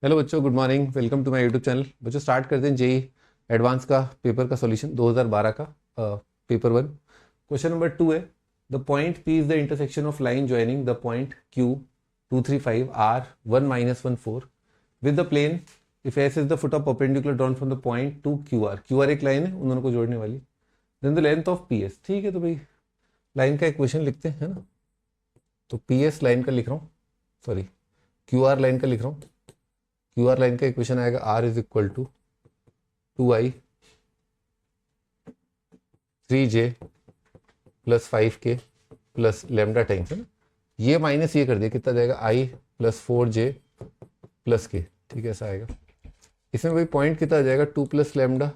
Hello बच्चों, good morning. Welcome to my YouTube channel. बच्चों start करते हैं जेई एडवांस का पेपर का सॉल्यूशन 2012 का पेपर 1। क्वेश्चन नंबर 2 है, the point P is the intersection of line joining the point Q 235 R 1 - 1 4 with the plane if S is the foot of perpendicular drawn from the point to Q R एक line है, उन दोनों को जोड़ने वाली। Then the length of P S. ठीक है, तो भाई लाइन का इक्वेशन लिखते हैं, है ना। तो पी एस लाइन का लिख रहा हूँ, सॉरी क्यू आर लाइन का लिख रहा हूँ। क्यू आर लाइन का इक्वेशन आएगा R is equal to 2i 3j plus 5k plus lambda times, है ना। ये माइनस ये कर दिया, कितना जाएगा i plus 4j plus k। ठीक है, ऐसा आएगा। इसमें भाई पॉइंट कितना आ जाएगा 2 प्लस लेमडा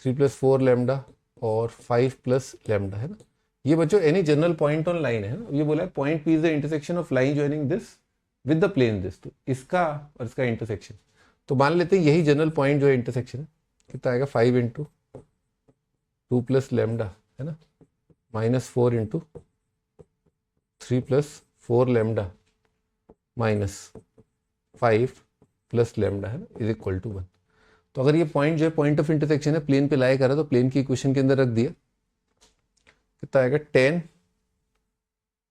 3 प्लस 4 लेमडा और 5 प्लस लेमडा, है ना। ये बच्चों any general point on line है ना। ये बोला है point P is the intersection of line joining this with the plane this. तो इसका और इसका इंटरसेक्शन, तो मान लेते हैं यही जनरल पॉइंट जो है इंटरसेक्शन है, कितना आएगा 5 इंटू 2 प्लस लेमडा, है ना, -4 into 3 plus 4 lambda minus 5 plus lambda, है ना, इज इक्वल टू 1। तो अगर ये पॉइंट जो है पॉइंट ऑफ इंटरसेक्शन है, प्लेन पे लाई करा तो प्लेन की इक्वेशन के अंदर रख दिया, कितना आएगा 10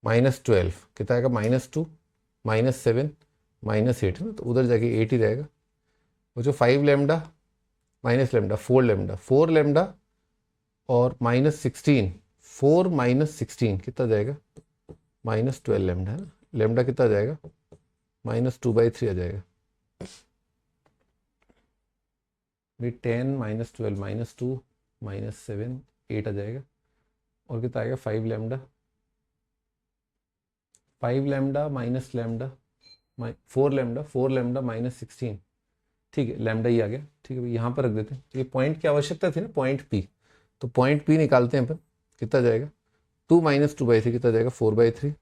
-12, कितना आएगा -2 -7 -8, है ना। तो उधर जाके 8 ही रहेगा। वो जो 5 लेमडा माइनस लेमडा 4 लेमडा और -16, 4 -16 कितना जाएगा -12 लेमडा, है ना। लेमडा कितना जाएगा -2/3 आ जाएगा। 10 -12 -2 -7 8 आ जाएगा। और कितना आएगा 5 लेमडा माइनस लेमडा 4 लेमडा -16। ठीक है, लेमडा ही आ गया। ठीक है भाई, यहाँ पर रख देते हैं। तो ये पॉइंट की आवश्यकता थी ना, पॉइंट पी। तो पॉइंट पी निकालते हैं अपन, कितना जाएगा 2 - 2/3 कितना जाएगा 4/3।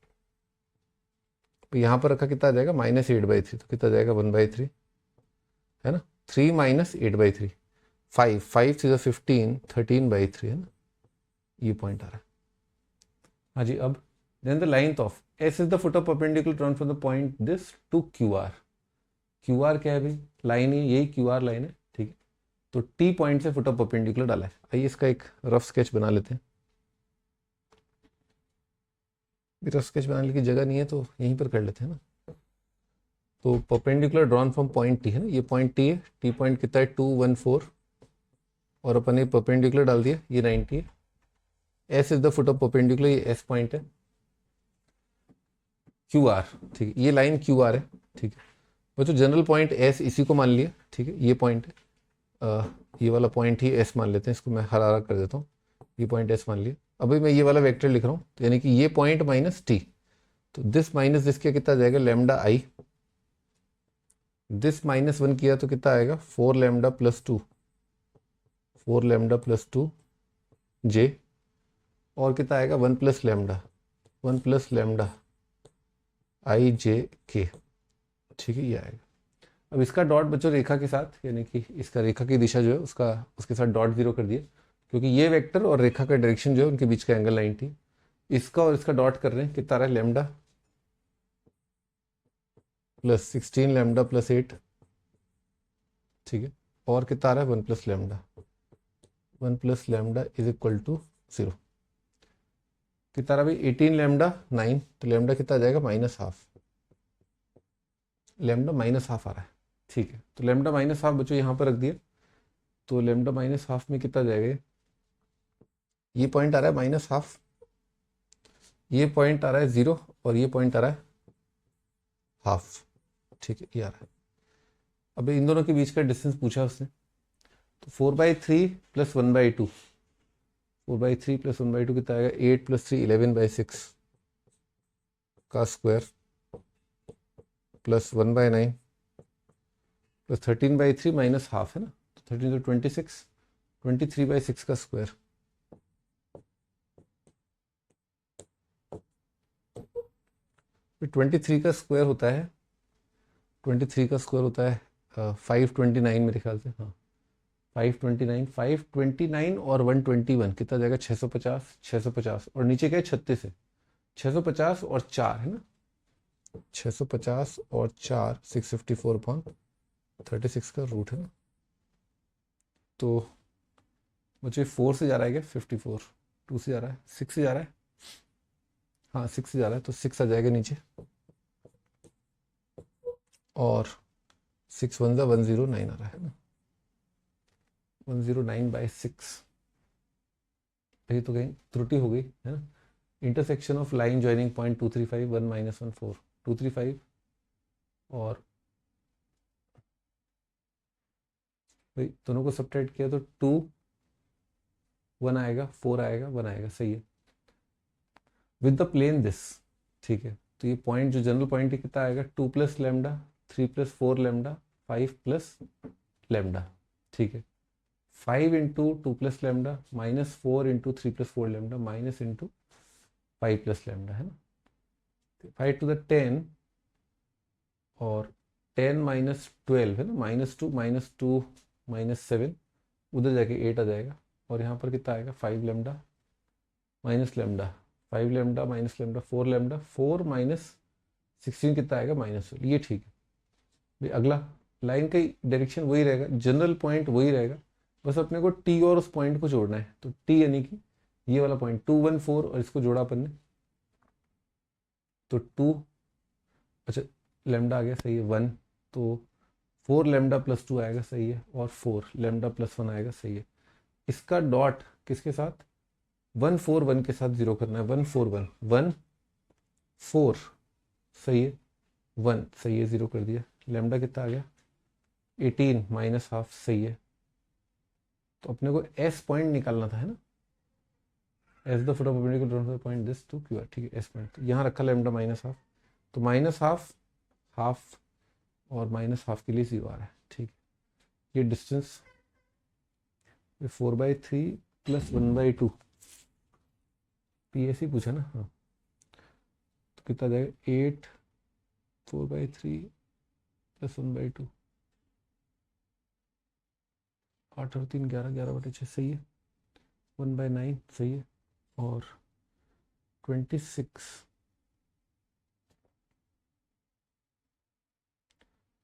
तो यहाँ पर रखा कितना आ जाएगा -8/3, तो कितना जाएगा 1/3, है ना। 3 - 8/3 5 5 से 15 13/3, है ना। ये पॉइंट आ रहा है। हाँ जी, अब then the length of S is the foot of perpendicular drawn from the point this to Q R. Q R क्या है भाई, लाइन है, यही क्यू आर लाइन है। ठीक है, तो टी पॉइंट से फुट ऑफ परपेंडिकुलर डाला है। आइए इसका एक रफ स्केच बना लेते हैं। रफ स्केच बनाने की जगह नहीं है तो यहीं पर कर लेते हैं ना। तो perpendicular drawn from point T, है ना, ये पॉइंट टी है। टी पॉइंट कितना है 2 1 4, और अपन ये परपेंडिकुलर डाल दिया, ये 90 है। S is the foot of perpendicular, ये एस पॉइंट है। क्यू आर, ठीक है, ये लाइन क्यू आर है। ठीक है बच्चों, जनरल पॉइंट एस इसी को मान लिया। ठीक है, ये पॉइंट है, ये वाला पॉइंट ही एस मान लेते हैं। इसको मैं हरा कर देता हूँ, ये पॉइंट एस मान लिया। अभी मैं ये वाला वेक्टर लिख रहा हूँ, तो यानी कि ये पॉइंट माइनस टी, तो दिस माइनस दिस के कितना जाएगा लेमडा आई। दिस -1 किया तो कितना आएगा 4 लेमडा प्लस 2 4 लेमडा प्लस 2 जे, और कितना आएगा 1 प्लस लेमडा आई जे के। ठीक है, ये आएगा। अब इसका डॉट बच्चों रेखा के साथ, यानी कि इसका रेखा की दिशा जो है उसका उसके साथ डॉट 0 कर दिया, क्योंकि ये वेक्टर और रेखा का डायरेक्शन जो है उनके बीच का एंगल 90। इसका और इसका डॉट कर रहे हैं, कितना आ रहा है लेमडा प्लस 16 लेमडा प्लस 8। ठीक है, और कितना आ रहा है 1 plus lambda is equal to 0। कितना रहा भाई 18 लेमडा 9, तो लेमडा कितना आ जाएगा -12। लेमडा -12 आ रहा है। ठीक है, तो लेमडा -12 बच्चों यहाँ पर रख दिया, तो लेमडा -12 में कितना जाएगा, ये पॉइंट आ रहा है -12, ये पॉइंट आ रहा है 0, और ये पॉइंट आ रहा है हाफ। ठीक है, ये आ रहा है। अब इन दोनों के बीच का डिस्टेंस पूछा उसने, तो 4/3 प्लस 1/2, 4/3 प्लस 1/2 कितना आएगा 8 प्लस 3 11/6 का square plus 1/9 plus 13/3 minus half, है ना। तो 13 तो 26, 23/6 का स्क्वायर। फिर 23 का स्क्वायर होता है, 23 का स्क्वायर होता है 529 मेरे ख्याल से, हाँ 529 और 121 कितना जाएगा 650 और नीचे क्या है 36 है, 650 और 4 है ना, 650 और 4 654/36 का रूट है ना। तो मुझे 4 से जा रहा है क्या? 54 2 से जा रहा है, 6 से जा रहा है, हाँ 6 से जा रहा है, तो 6 आ जाएगा नीचे, और 6 1 ज़ा 109 आ रहा है ना, 109/6। ये तो कहीं त्रुटि हो गई है ना। Intersection of line joining point 235 1 - 1 4 235 और भाई दोनों को सब्ट्रैक्ट किया तो 2 1 आएगा, 4 आएगा, 1 आएगा, सही है। विद द प्लेन दिस, ठीक है। तो ये पॉइंट जो जनरल पॉइंट है कितना आएगा? 2 + लैम्डा 3 + 4 लैम्डा 5 + लैम्डा, ठीक है। 5 × 2 + लैम्डा -4 × 3 + 4 लैम्डा माइनस × 5 + लैम्डा है ना। 5 to the 10 और 10 - 12 है ना, -2 -7, उधर जाके 8 आ जाएगा, और यहाँ पर कितना आएगा? 5 lambda minus lambda 5 lambda minus lambda 4 lambda 4 - 16 कितना आएगा? -12। ये ठीक है भाई। अगला लाइन का डायरेक्शन वही रहेगा, जनरल पॉइंट वही रहेगा, बस अपने को टी और उस पॉइंट को जोड़ना है। तो टी यानी कि ये वाला पॉइंट 2 1 4, और इसको जोड़ा अपन ने तो 2, अच्छा लैम्डा आ गया, सही है 1, तो 4 लैम्डा + 2 आएगा, सही है, और 4 लैम्डा + 1 आएगा, सही है। इसका डॉट किसके साथ? 1 4 1 के साथ जीरो करना है। 1 4 1 1 4, सही है, 1 सही है, जीरो कर दिया। लैम्डा कितना आ गया? 18 -½ सही है। तो अपने को एस पॉइंट निकालना था है ना, S the foot of perpendicular point this to Q R, ठीक है। एस पॉइंट तो यहाँ रखा लैम्डा -½ तो -½ हाफ और -½ के लिए 0 आ रहा है, ठीक है। ये डिस्टेंस 4/3 + 1/2 PSE पूछा ना, हाँ। तो कितना जाएगा? 8 4/3 + 1/2 8 और 3 11 11/6 सही है। 1/9 सही है, और 26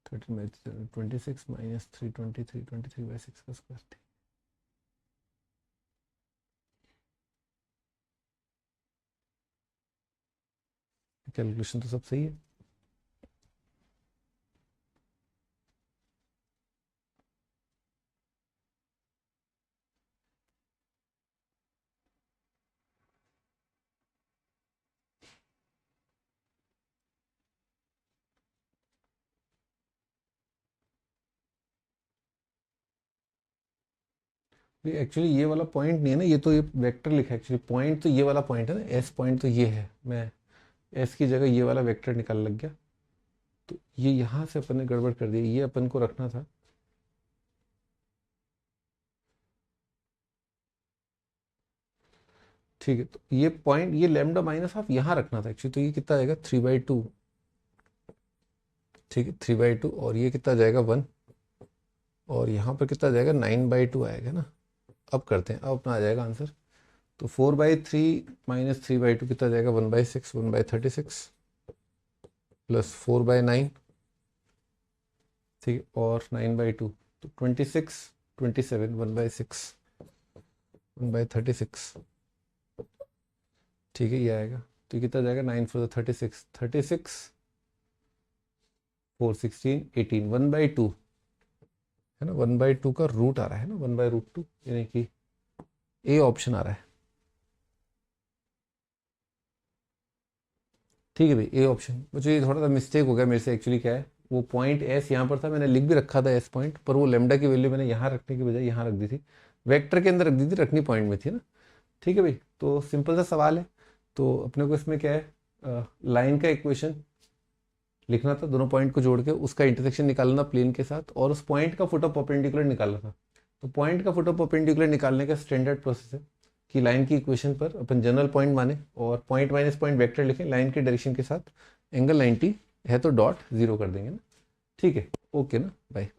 13/26 - 3 23 23/6 का स्क्वायर, ठीक। कैलकुलेशन तो सब सही है। एक्चुअली ये वाला पॉइंट नहीं है ना, ये तो ये वेक्टर लिखा है एक्चुअली। पॉइंट तो ये वाला पॉइंट है ना, एस पॉइंट तो ये है। मैं एस की जगह ये वाला वेक्टर निकाल लग गया, तो ये यहाँ से अपन ने गड़बड़ कर दी, ये अपन को रखना था। ठीक है, तो ये पॉइंट, ये लैम्डा -½ यहाँ रखना था एक्चुअली। तो ये कितना आएगा? 3/2, ठीक है, 3/2, और ये कितना जाएगा? 1, और यहाँ पर कितना जाएगा? 9/2 आएगा ना। अब करते हैं, अब अपना आ जाएगा आंसर। तो 4/3 - 3/2 कितना जाएगा? 1/6 1/36 + 4/9, ठीक है, और 9/2 तो 26 27 1/6 1/36, ठीक है, ये आएगा। तो ये कितना जाएगा? 9 4 36 36 4 16 18 1/2 है ना। 1/2 का रूट आ रहा है ना, 1/√2, यानी कि ए ऑप्शन आ रहा है, ठीक है भाई, ए ऑप्शन। मुझे ये थोड़ा सा मिस्टेक हो गया मेरे से, एक्चुअली क्या है, वो पॉइंट एस यहाँ पर था, मैंने लिख भी रखा था एस पॉइंट, पर वो लेमडा की वैल्यू मैंने यहाँ रखने की बजाय यहाँ रख दी थी, वेक्टर के अंदर रख दी थी, रखनी पॉइंट में थी ना। ठीक है भाई, तो सिंपल सा सवाल है। तो अपने को इसमें क्या है, लाइन का इक्वेशन लिखना था, दोनों पॉइंट को जोड़ के उसका इंटरसेक्शन निकालना प्लेन के साथ, और उस पॉइंट का फुट ऑफ परपेंडिकुलर निकालना था। तो पॉइंट का फुट ऑफ परपेंडिकुलर निकालने का स्टैंडर्ड प्रोसेस है कि लाइन की इक्वेशन पर अपन जनरल पॉइंट माने और पॉइंट माइनस पॉइंट वेक्टर लिखें लाइन की डायरेक्शन के साथ, एंगल 90 है तो डॉट 0 कर देंगे ना। ठीक है, ओके ना, बाय।